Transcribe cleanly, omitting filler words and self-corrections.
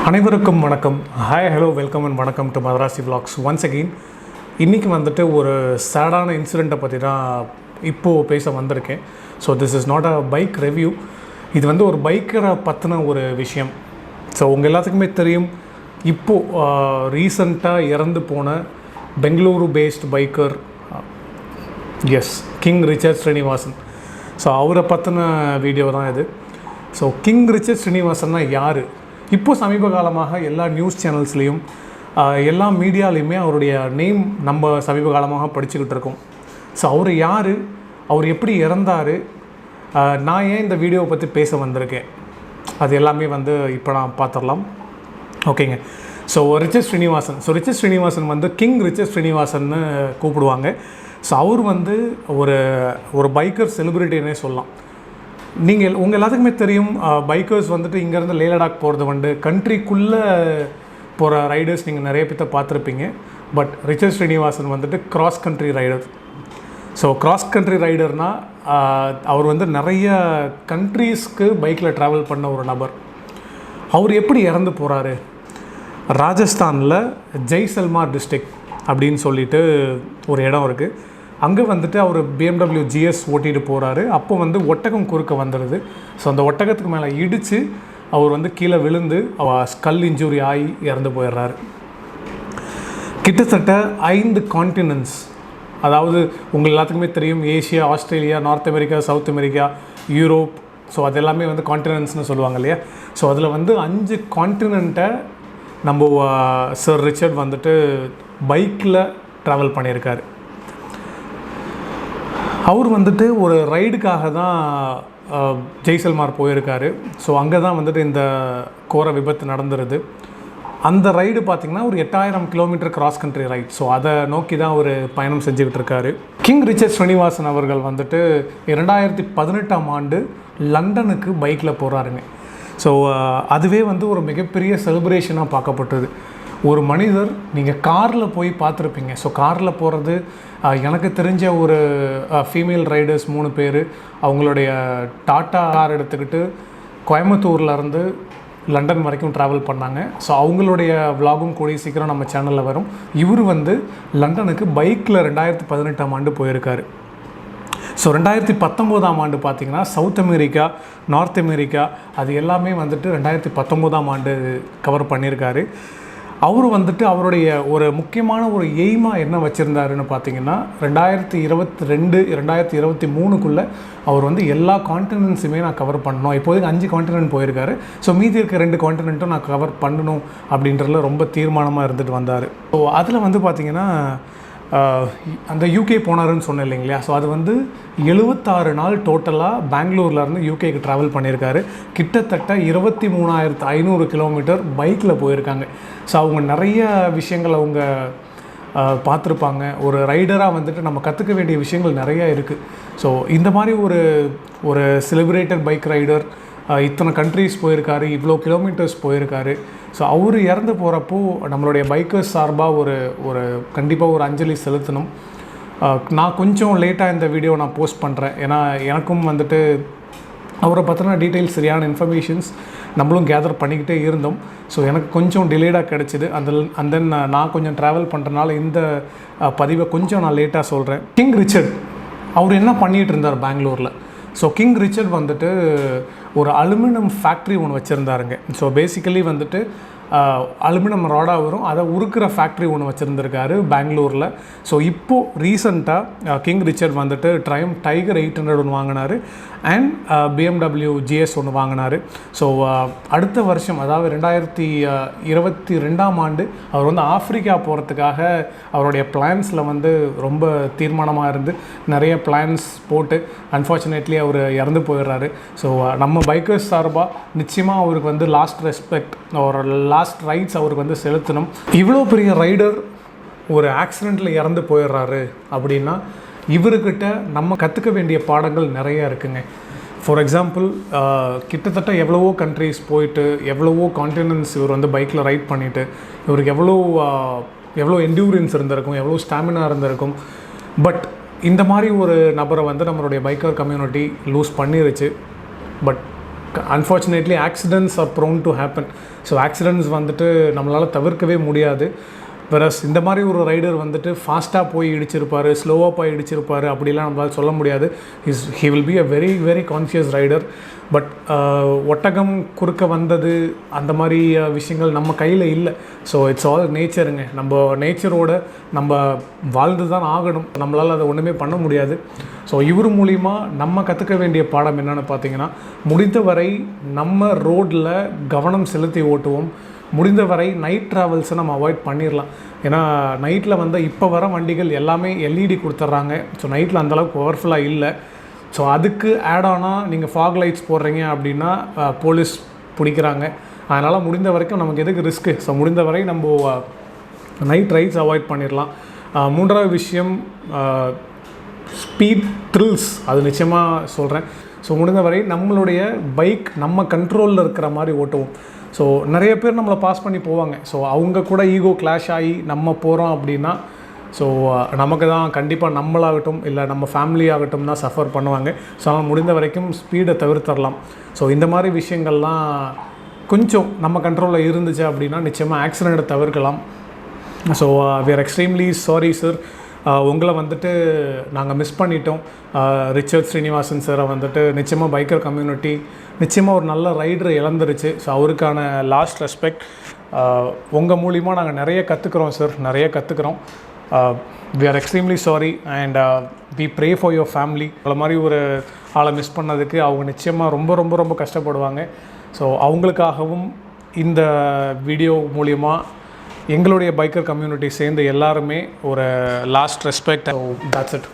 அனைவருக்கும் வணக்கம். Hi, hello, welcome and வணக்கம் to Madrasi vlogs once again. இன்றைக்கி வந்துட்டு ஒரு சேடான இன்சிடெண்ட்டை பற்றி தான் இப்போது பேச வந்திருக்கேன். So this is not a bike review. இது வந்து ஒரு பைக்கரை பற்றின ஒரு விஷயம். ஸோ உங்கள் எல்லாத்துக்குமே தெரியும், இப்போது ரீசண்டாக இறந்து போன Bengaluru based biker king Richard Srinivasan. So அவரை பற்றின வீடியோ தான் இது. ஸோ கிங் ரிச்சர்ட் ஸ்ரீனிவாசன்னா யார்? இப்போது சமீப காலமாக எல்லா நியூஸ் சேனல்ஸ்லேயும் எல்லா மீடியாலையுமே அவருடைய நேம் நம்ம சமீப காலமாக படிச்சுக்கிட்டு இருக்கோம். ஸோ அவர் யார், அவர் எப்படி இறந்தார், நான் ஏன் இந்த வீடியோவை பற்றி பேச வந்திருக்கேன், அது எல்லாமே வந்து இப்போ நான் பார்த்துடலாம். ஓகேங்க. ஸோ ரிச்சர்ட் ஸ்ரீனிவாசன் வந்து கிங் ரிச்சர்ட் ஸ்ரீனிவாசன்னு கூப்பிடுவாங்க. ஸோ அவர் வந்து ஒரு பைக்கர் செலிப்ரிட்டின்னே சொல்லலாம். நீங்கள் உங்கள் எல்லாத்துக்குமே தெரியும், பைக்கர்ஸ் வந்துட்டு இங்கேருந்து லே லடாக் போகிறது வந்து கண்ட்ரிக்குள்ளே போகிற ரைடர்ஸ் நீங்கள் நிறைய பேர்த்த பார்த்துருப்பீங்க. பட் ரிச்சர்ட் ஸ்ரீனிவாசன் வந்துட்டு cross country rider. So cross country ரைடர்னால் அவர் வந்து நிறைய கண்ட்ரீஸ்க்கு பைக்கில் ட்ராவல் பண்ண ஒரு நபர். அவர் எப்படி இறந்து போகிறாரு? ராஜஸ்தானில் ஜெய்சல்மார் டிஸ்ட்ரிக்ட் அப்படின்னு சொல்லிட்டு ஒரு இடம் இருக்குது. அங்கே வந்துட்டு அவர் BMW GS ஓட்டிகிட்டு போகிறாரு. அப்போ வந்து ஒட்டகம் குறுக்க வந்துடுது. ஸோ அந்த ஒட்டகத்துக்கு மேலே இடித்து அவர் வந்து கீழே விழுந்து ஸ்கல் இன்ஜுரி ஆகி இறந்து போயிடுறாரு. கிட்டத்தட்ட 5 கான்டினென்ட்ஸ், அதாவது உங்கள் எல்லாத்துக்குமே தெரியும், Asia, Australia, north America, south America, Europe. So அது எல்லாமே வந்து கான்டினென்ட்ஸ்னு சொல்லுவாங்க இல்லையா. ஸோ அதில் வந்து 5 கான்டினென்ட்டை நம்ம சர் ரிச்சர்ட் வந்துட்டு பைக்கில் ட்ராவல் பண்ணியிருக்காரு. அவர் வந்துட்டு ஒரு ரைடுக்காக தான் ஜெய்சல்மார் போயிருக்காரு. ஸோ அங்கே தான் வந்துட்டு இந்த கோர விபத்து நடந்துருது. அந்த ரைடு பார்த்திங்கன்னா ஒரு 8000 kilometre cross country right. So அதை நோக்கி தான் ஒரு பயணம் செஞ்சுக்கிட்டு இருக்காரு. கிங் ரிச்சர்ட் ஸ்ரீனிவாசன் அவர்கள் வந்துட்டு 2018ஆம் ஆண்டு லண்டனுக்கு பைக்கில் போகிறாருங்க. ஸோ அதுவே வந்து ஒரு மிகப்பெரிய செலிப்ரேஷனாக பார்க்கப்பட்டது. ஒரு மனிதர், நீங்கள் காரில் போய் பார்த்துருப்பீங்க. ஸோ காரில் போகிறது, எனக்கு தெரிஞ்ச ஒரு ஃபீமேல் ரைடர்ஸ் 3 பேர் அவங்களுடைய டாட்டா கார் எடுத்துக்கிட்டு கோயம்புத்தூர்லேருந்து லண்டன் வரைக்கும் ட்ராவல் பண்ணாங்க. ஸோ அவங்களுடைய விலாகும் கூடிய சீக்கிரம் நம்ம சேனலில் வரும். இவர் வந்து லண்டனுக்கு பைக்கில் 2018ஆம் ஆண்டு போயிருக்காரு. ஸோ 2019ஆம் ஆண்டு பார்த்திங்கன்னா சவுத் அமெரிக்கா, நார்த் அமெரிக்கா, அது எல்லாமே வந்துட்டு 2019ஆம் ஆண்டு கவர் பண்ணியிருக்காரு. அவர் வந்துட்டு அவருடைய ஒரு முக்கியமான ஒரு எய்மாக என்ன வச்சுருந்தாருன்னு பார்த்தீங்கன்னா, 2022, 2023க்குள்ளே அவர் வந்து எல்லா கான்டினென்ட்ஸுமே நான் கவர் பண்ணணும். இப்போதைக்கு 5 கான்டினென்ட் போயிருக்காரு. ஸோ மீதி இருக்க 2 கான்டினென்ட்டும் நான் கவர் பண்ணணும் அப்படின்றதுல ரொம்ப தீர்மானமாக இருந்துட்டு வந்தார். ஸோ அதில் வந்து பார்த்திங்கன்னா அந்த யூகே போனாருன்னு சொன்னேன் இல்லைங்களா. ஸோ அது வந்து 76 நாள் டோட்டலாக பெங்களூர்லேருந்து யூகேக்கு ட்ராவல் பண்ணியிருக்காரு. கிட்டத்தட்ட 23,500 கிலோமீட்டர் பைக்கில் போயிருக்காங்க. ஸோ அவங்க நிறைய விஷயங்கள் அவங்க பார்த்துருப்பாங்க. ஒரு ரைடராக வந்துட்டு நம்ம கற்றுக்க வேண்டிய விஷயங்கள் நிறையா இருக்குது. ஸோ இந்த மாதிரி ஒரு செலிப்ரேட்டட் பைக் ரைடர் இத்தனை கண்ட்ரீஸ் போயிருக்காரு, இவ்வளோ கிலோமீட்டர்ஸ் போயிருக்காரு. ஸோ அவர் இறந்து போகிறப்போ நம்மளுடைய பைக்கர்ஸ் சார்பாக ஒரு கண்டிப்பாக ஒரு அஞ்சலி செலுத்தணும். நான் கொஞ்சம் லேட்டாக இந்த வீடியோ நான் போஸ்ட் பண்ணுறேன். ஏன்னா எனக்கும் வந்துட்டு அவரை பற்றின டீட்டெயில்ஸ், சரியான இன்ஃபர்மேஷன்ஸ் நம்மளும் கேதர் பண்ணிக்கிட்டே இருந்தோம். ஸோ எனக்கு கொஞ்சம் டிலேடாக கிடச்சிது. அண்ட் தென் நான் கொஞ்சம் ட்ராவல் பண்ணுறதுனால இந்த பதிவை கொஞ்சம் நான் லேட்டாக சொல்கிறேன். கிங் ரிச்சர்ட் அவர் என்ன பண்ணிகிட்டு இருந்தார் பெங்களூரில்? ஸோ கிங் ரிச்சர்ட் வந்துட்டு ஒரு அலுமினியம் ஃபேக்ட்ரி ஒன்று வச்சுருந்தாருங்க. ஸோ பேசிக்கலி வந்துட்டு அலுமினியம் ராடாக வரும், அதை உருக்கிற ஃபேக்ட்ரி ஒன்று வச்சுருந்துருக்காரு பெங்களூரில். ஸோ இப்போது ரீசண்டாக கிங் ரிச்சர்ட் வந்துட்டு டைகர் 800 ஒன்று வாங்கினார் அண்ட் BMW GS ஒன்று வாங்கினார். ஸோ அடுத்த வருஷம், அதாவது 2022ஆம் ஆண்டு அவர் வந்து ஆஃப்ரிக்கா போகிறதுக்காக அவருடைய பிளான்ஸில் வந்து ரொம்ப தீர்மானமாக இருந்து நிறைய பிளான்ஸ் போட்டு அன்ஃபார்ச்சுனேட்லி அவர் இறந்து போயிடுறாரு. ஸோ நம்ம பைக்கர்ஸ் சார்பாக நிச்சயமாக அவருக்கு வந்து லாஸ்ட் ரெஸ்பெக்ட், ஒரு லாஸ்ட் ரைட்ஸ் அவருக்கு வந்து செலுத்தணும். இவ்வளோ பெரிய ரைடர் ஒரு ஆக்சிடெண்ட்டில் இறந்து போயிடுறாரு அப்படின்னா இவர்கிட்ட நம்ம கற்றுக்க வேண்டிய பாடங்கள் நிறையா இருக்குங்க. ஃபார் எக்ஸாம்பிள், கிட்டத்தட்ட எவ்வளவோ கண்ட்ரீஸ் போயிட்டு எவ்வளவோ கான்டினென்ட்ஸ் இவர் வந்து பைக்கில் ரைட் பண்ணிவிட்டு இவருக்கு எவ்வளோ என்டியூரன்ஸ் இருந்திருக்கும், எவ்வளோ ஸ்டாமினா இருந்திருக்கும். பட் இந்த மாதிரி ஒரு நபரை வந்து நம்மளுடைய பைக்கர் கம்யூனிட்டி லூஸ் பண்ணிருச்சு. But unfortunately accidents are prone to happen. So accidents வந்துட்டு நம்மளால் தவிர்க்கவே முடியாது. வெரஸ் இந்த மாதிரி ஒரு ரைடர் வந்துட்டு ஃபாஸ்ட்டாக போய் இடிச்சிருப்பார், ஸ்லோவாக போய் இடிச்சிருப்பார் அப்படிலாம் நம்மளால் சொல்ல முடியாது. He will be a very very conscious rider. But ஒட்டகம் குறுக்க வந்தது அந்த மாதிரி விஷயங்கள் நம்ம கையில் இல்லை. ஸோ இட்ஸ் ஆல் நேச்சருங்க. நம்ம நேச்சரோட நம்ம வாழ்ந்து தான் ஆகணும். நம்மளால் அதை ஒன்றுமே பண்ண முடியாது. ஸோ இவர் மூலிமா நம்ம கற்றுக்க வேண்டிய பாடம் என்னென்னு பார்த்தீங்கன்னா, முடிந்தவரை நம்ம ரோட்டில் கவனம் செலுத்தி ஓட்டுவோம். முடிந்தவரை நைட் ட்ராவல்ஸை நம்ம அவாய்ட் பண்ணிடலாம். ஏன்னா நைட்டில் வந்து இப்போ வர வண்டிகள் எல்லாமே எல்இடி கொடுத்துட்றாங்க. ஸோ நைட்டில் அந்தளவுக்கு பவர்ஃபுல்லாக இல்லை. ஸோ அதுக்கு ஆட் ஆனால் நீங்கள் ஃபாக் லைட்ஸ் போடுறீங்க அப்படின்னா போலீஸ் பிடிக்கிறாங்க. அதனால் முடிந்த வரைக்கும் நமக்கு எதுக்கு ரிஸ்க்கு. ஸோ முடிந்தவரை நம்ம நைட் ரைட்ஸ் அவாய்ட் பண்ணிடலாம். மூன்றாவது விஷயம் ஸ்பீட் த்ரில்ஸ். அது நிச்சயமாக சொல்கிறேன். ஸோ முடிந்தவரை நம்மளுடைய பைக் நம்ம கண்ட்ரோலில் இருக்கிற மாதிரி ஓட்டுவோம். ஸோ நிறைய பேர் நம்மளை பாஸ் பண்ணி போவாங்க. ஸோ அவங்க கூட ஈகோ கிளாஷ் ஆகி நம்ம போகிறோம் அப்படின்னா ஸோ நமக்கு தான் கண்டிப்பாக நம்மளாகட்டும் இல்லை நம்ம ஃபேமிலி ஆகட்டும் தான் சஃபர் பண்ணுவாங்க. ஸோ அவங்க முடிந்த வரைக்கும் ஸ்பீடை தவிர்த்தரலாம். ஸோ இந்த மாதிரி விஷயங்கள்லாம் கொஞ்சம் நம்ம கண்ட்ரோலில் இருந்துச்சு அப்படின்னா நிச்சயமாக ஆக்சிடெண்ட்டை தவிர்க்கலாம். So we are extremely sorry sir. உங்களை வந்துட்டு நாங்கள் மிஸ் பண்ணிட்டோம். ரிச்சர்ட் ஸ்ரீனிவாசன் சாரை வந்துட்டு நிச்சயமாக பைக்கர் கம்யூனிட்டி நிச்சயமாக ஒரு நல்ல ரைடரை இழந்துருச்சு. ஸோ அவருக்கான லாஸ்ட் ரெஸ்பெக்ட். உங்கள் மூலிமா நாங்கள் நிறைய கற்றுக்குறோம் சார், நிறைய கற்றுக்குறோம். We are extremely sorry and we pray for your family. அந்த மாதிரி ஒரு ஆளை மிஸ் பண்ணதுக்கு அவங்க நிச்சயமாக ரொம்ப ரொம்ப ரொம்ப கஷ்டப்படுவாங்க. ஸோ அவங்களுக்காகவும் இந்த வீடியோ மூலிமா எங்களுடைய பைக்கர் கம்யூனிட்டி சேர்ந்து எல்லாருமே ஒரு last respect. So that's it.